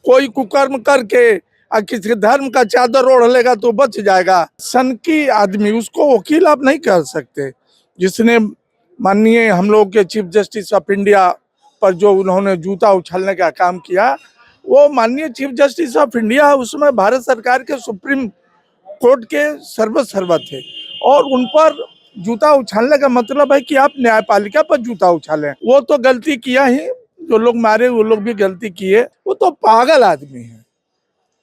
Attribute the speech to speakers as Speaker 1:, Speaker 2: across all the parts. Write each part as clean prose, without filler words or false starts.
Speaker 1: कोई कुकर्म करके और किसी धर्म का चादर ओढ़ लेगा तो बच जाएगा। सन की आदमी उसको वकील आप नहीं कर सकते। जिसने माननीय हम लोग के चीफ जस्टिस ऑफ इंडिया पर जो उन्होंने जूता उछालने का काम किया, वो माननीय चीफ जस्टिस ऑफ इंडिया उसमें भारत सरकार के सुप्रीम कोर्ट के सर्वसर्वा थे और उन पर जूता उछालने का मतलब है कि आप न्यायपालिका पर जूता उछालें। वो तो गलती किया ही, जो लोग मारे वो लोग भी गलती किए। वो तो पागल आदमी है,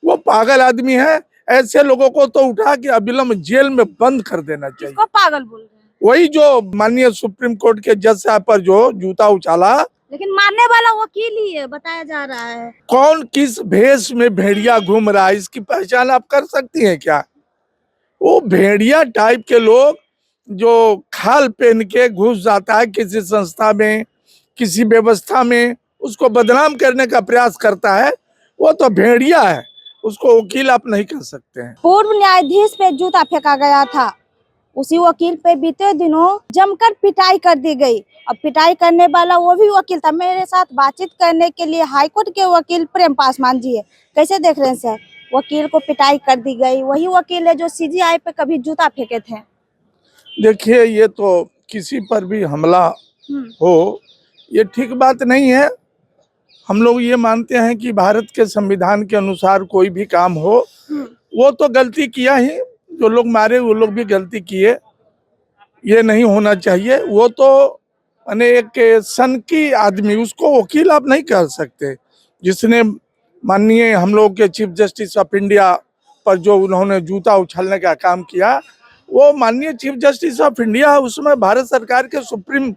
Speaker 1: वो पागल आदमी है। ऐसे लोगों को तो उठा के अविलंब जेल में बंद कर देना चाहिए।
Speaker 2: किसको पागल बोल रहे हैं?
Speaker 1: वही जो माननीय सुप्रीम कोर्ट के जज साहब पर जो जूता उछाला।
Speaker 2: लेकिन मारने वाला वकील ही है, बताया जा रहा है।
Speaker 1: कौन किस भेष में भेड़िया घूम रहा है, इसकी पहचान आप कर सकती हैं क्या? वो भेड़िया टाइप के लोग जो खाल पहन के घुस जाता है किसी संस्था में, किसी व्यवस्था में, उसको बदनाम करने का प्रयास करता है, वो तो भेड़िया है। उसको वकील आप नहीं कर सकते हैं।
Speaker 2: पूर्व न्यायाधीश पे जूता फेंका गया था, उसी वकील पे बीते दिनों जमकर पिटाई कर दी गई। अब पिटाई करने वाला वो भी वकील था। मेरे साथ बातचीत करने के लिए हाईकोर्ट के वकील प्रेम पासवान जी है। कैसे देख रहे हैं सर? वकील को पिटाई कर दी गई, वही वकील है जो सीजीआई पे कभी जूता फेंके थे।
Speaker 1: देखिए, ये तो किसी पर भी हमला हो, ये ठीक बात नहीं है। हम लोग ये मानते हैं कि भारत के संविधान के अनुसार कोई भी काम हो, वो तो गलती किया ही, जो लोग मारे वो लोग भी गलती किए, ये नहीं होना चाहिए। वो तो माने एक सन की आदमी, उसको वकील आप नहीं कर सकते। जिसने माननीय हम लोग के चीफ जस्टिस ऑफ इंडिया पर जो उन्होंने जूता उछालने का काम किया, वो माननीय चीफ जस्टिस ऑफ इंडिया उसमें भारत सरकार के सुप्रीम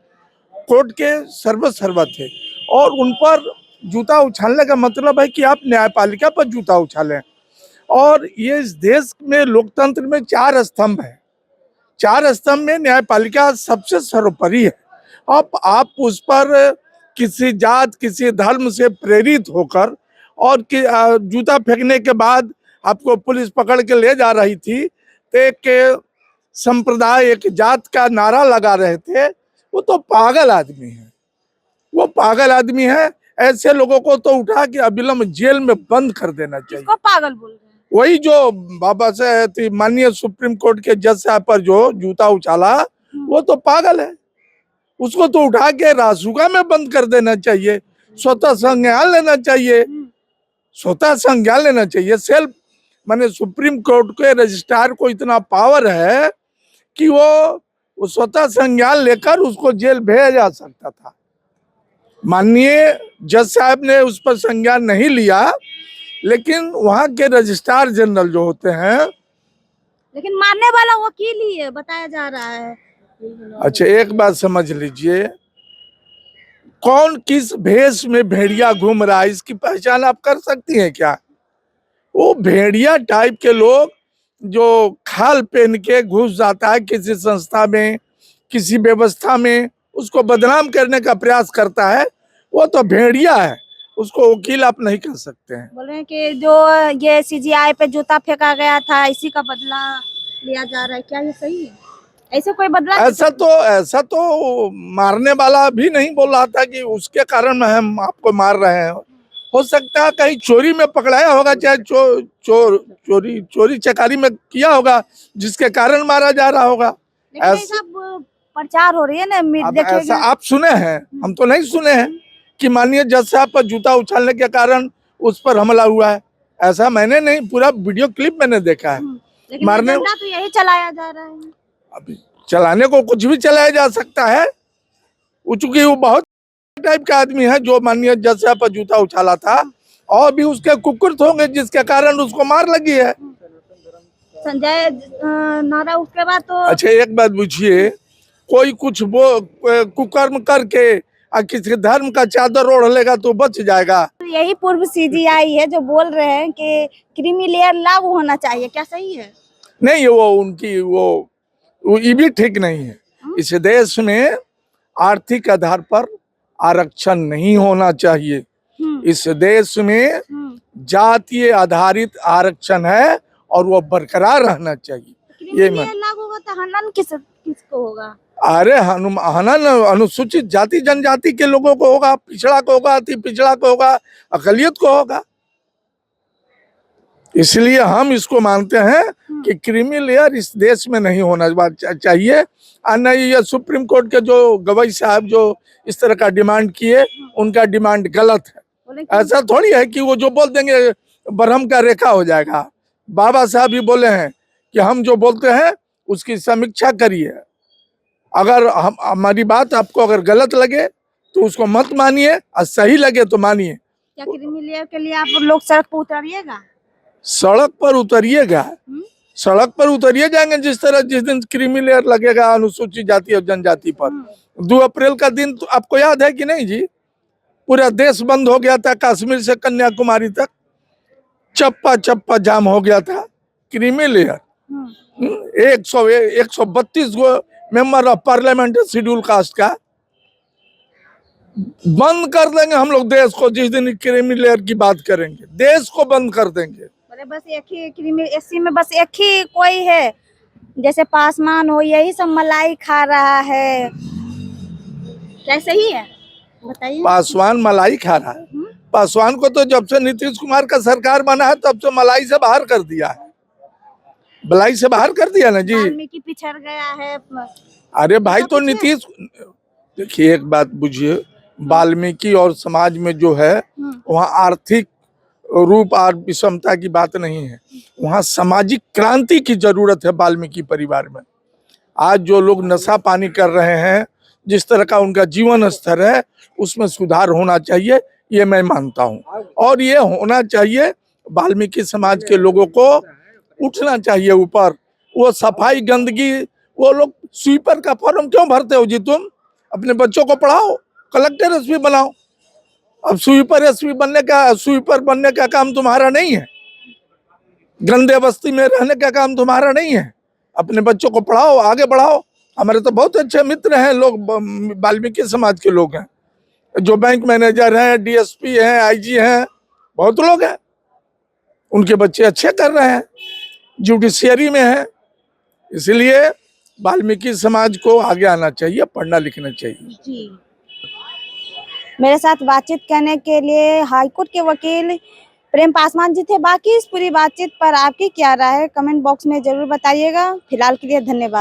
Speaker 1: कोर्ट के सर्वसर्वा थे और उन पर जूता उछालने का मतलब है कि आप न्यायपालिका पर जूता उछालें। और ये इस देश में लोकतंत्र में 4 स्तंभ है, 4 स्तंभ में न्यायपालिका सबसे सर्वोपरि है। अब आप उस पर किसी जात किसी धर्म से प्रेरित होकर और जूता फेंकने के बाद आपको पुलिस पकड़ के ले जा रही थी, तो एक संप्रदाय एक जात का नारा लगा रहे थे, वो तो पागल आदमी है, वो पागल आदमी है। ऐसे लोगों को तो उठा के अविलंब जेल में बंद कर देना चाहिए।
Speaker 2: किसको पागल बोल रहे हैं?
Speaker 1: वही जो बाबा से माननीय सुप्रीम कोर्ट के जज साहब पर जो जूता उछाला, वो तो पागल है। उसको तो उठा के रासुका में बंद कर देना चाहिए। स्वतः संज्ञान लेना चाहिए, स्वतः संज्ञान लेना चाहिए। सेल्फ माने सुप्रीम कोर्ट के रजिस्ट्रार को इतना पावर है कि वो स्वतः संज्ञान लेकर उसको जेल भेजा जा सकता था। माननीय जज साहब ने उस पर संज्ञान नहीं लिया, लेकिन वहाँ के रजिस्ट्रार जनरल जो होते हैं।
Speaker 2: लेकिन मारने वाला वकील ही है, बताया जा रहा है।
Speaker 1: अच्छा, एक बात समझ लीजिए, कौन किस भेष में भेड़िया घूम रहा है, इसकी पहचान आप कर सकती हैं क्या? वो भेड़िया टाइप के लोग जो खाल पहन के घुस जाता है किसी संस्था में, किसी व्यवस्था में, उसको बदनाम करने का प्रयास करता है, वो तो भेड़िया है। उसको वकील आप नहीं कर सकते हैं।
Speaker 2: बोल रहे हैं कि जो ये सीजीआई पे जूता फेंका गया था, इसी का बदला लिया जा रहा है, क्या ये सही है? ऐसे कोई बदला?
Speaker 1: ऐसा तो मारने वाला भी नहीं बोल रहा था कि उसके कारण हम आपको मार रहे हैं। हो सकता है कहीं चोरी में पकड़ाया होगा, चाहे चोरी चकारी में किया होगा, जिसके कारण मारा जा रहा होगा।
Speaker 2: ऐसा प्रचार हो रही है ना,
Speaker 1: ऐसा आप सुने हैं? हम तो नहीं सुने हैं कि माननीय जज साहब पर जूता उछालने के कारण उस पर हमला हुआ है। ऐसा मैंने नहीं, पूरा वीडियो क्लिप मैंने देखा है।
Speaker 2: लेकिन
Speaker 1: मारने
Speaker 2: तो यही चलाया जा रहा है।
Speaker 1: अभी चलाने को कुछ भी चलाया जा सकता है। चूंकि वो बहुत टाइप का आदमी है जो माननीय जज साहब पर जूता उछाला था, और भी उसके कुकुर्त होंगे जिसके कारण उसको मार लगी है।
Speaker 2: संजय नारा उसके बाद तो।
Speaker 1: अच्छा, एक बात पूछिए, कोई कुछ वो कुकर्म करके और किसी धर्म का चादर ओढ़ लेगा तो बच जाएगा।
Speaker 2: यही पूर्व सीजीआई है जो बोल रहे हैं कि क्रीमी लेयर लागू होना चाहिए, क्या सही है?
Speaker 1: नहीं, वो उनकी वो ये भी ठीक नहीं है। इस देश में आर्थिक आधार पर आरक्षण नहीं होना चाहिए। इस देश में जातीय आधारित आरक्षण है और वो बरकरार रहना चाहिए। ये
Speaker 2: लागू होगा तो हनन किसको होगा?
Speaker 1: अरे हनन अनुसूचित जाति जनजाति के लोगों को होगा, पिछड़ा को होगा, अति पिछड़ा को होगा, अकलियत को होगा। इसलिए हम इसको मानते हैं कि क्रीमी लेयर इस देश में नहीं होना चाहिए। और नहीं, ये सुप्रीम कोर्ट के जो गवाई साहब जो इस तरह का डिमांड किए, उनका डिमांड गलत है। ऐसा थोड़ी है कि वो जो बोल देंगे बरहम का रेखा हो जाएगा। बाबा साहब भी बोले हैं कि हम जो बोलते हैं उसकी समीक्षा करिए। अगर हमारी बात आपको अगर गलत लगे तो उसको मत मानिए, और सही लगे तो मानिए।
Speaker 2: क्या क्रीमी लेयर के लिए आप लोग सड़क पर उतरिएगा?
Speaker 1: सड़क पर उतरिएगा, सड़क पर उतरिए जाएंगे जिस दिन क्रीमी लेयर लगेगा अनुसूचित जाति और जनजाति पर। 2 अप्रैल का दिन तो आपको याद है कि नहीं जी? पूरा देश बंद हो गया था, कश्मीर से कन्याकुमारी तक चप्पा चप्पा जाम हो गया था। Creamy layer 132 go member of parliament schedule caste का बंद कर देंगे हम लोग देश को। जिस दिन क्रीमी लेयर की बात करेंगे देश को बंद कर देंगे।
Speaker 2: बस एक ही क्रीमी एससी में बस एक ही कोई है, जैसे पासवान हो, यही सब मलाई खा रहा है। कैसे ही है बताइए?
Speaker 1: पासवान मलाई खा रहा है। पासवान को तो जब से नीतीश कुमार का सरकार बना है तब से मलाई से बाहर कर दिया है, मलाई से बाहर कर दिया ना जी।
Speaker 2: वाल्मीकि पिछड़ गया है।
Speaker 1: अरे भाई, तो नीतीश, देखिए एक बात बुझिए, वाल्मीकि और समाज में जो है वहाँ आर्थिक रूप और विषमता की बात नहीं है, वहाँ सामाजिक क्रांति की जरूरत है। वाल्मीकि परिवार में आज जो लोग नशा पानी कर रहे हैं, जिस तरह का उनका जीवन स्तर है, उसमें सुधार होना चाहिए, ये मैं मानता हूँ। और ये होना चाहिए, वाल्मीकि समाज के लोगों को उठना चाहिए ऊपर। वो सफाई गंदगी, वो लोग स्वीपर का फॉर्म क्यों भरते हो जी? तुम अपने बच्चों को पढ़ाओ, कलेक्टर एसपी बनाओ। अब स्वीपर बनने का काम तुम्हारा नहीं है, गंदे बस्ती में रहने का काम तुम्हारा नहीं है। अपने बच्चों को पढ़ाओ, आगे बढ़ाओ। हमारे तो बहुत अच्छे मित्र हैं लोग, वाल्मीकि समाज के लोग हैं, जो बैंक मैनेजर हैं, डीएसपी हैं, आईजी हैं, बहुत लोग हैं। उनके बच्चे अच्छे कर रहे हैं, जुडिशियरी में हैं। इसलिए वाल्मीकि समाज को आगे आना चाहिए, पढ़ना लिखना चाहिए
Speaker 2: जी। मेरे साथ बातचीत करने के लिए हाईकोर्ट के वकील प्रेम पासवान जी थे। बाकी इस पूरी बातचीत पर आपकी क्या राय है, कमेंट बॉक्स में जरूर बताइएगा। फिलहाल के लिए धन्यवाद।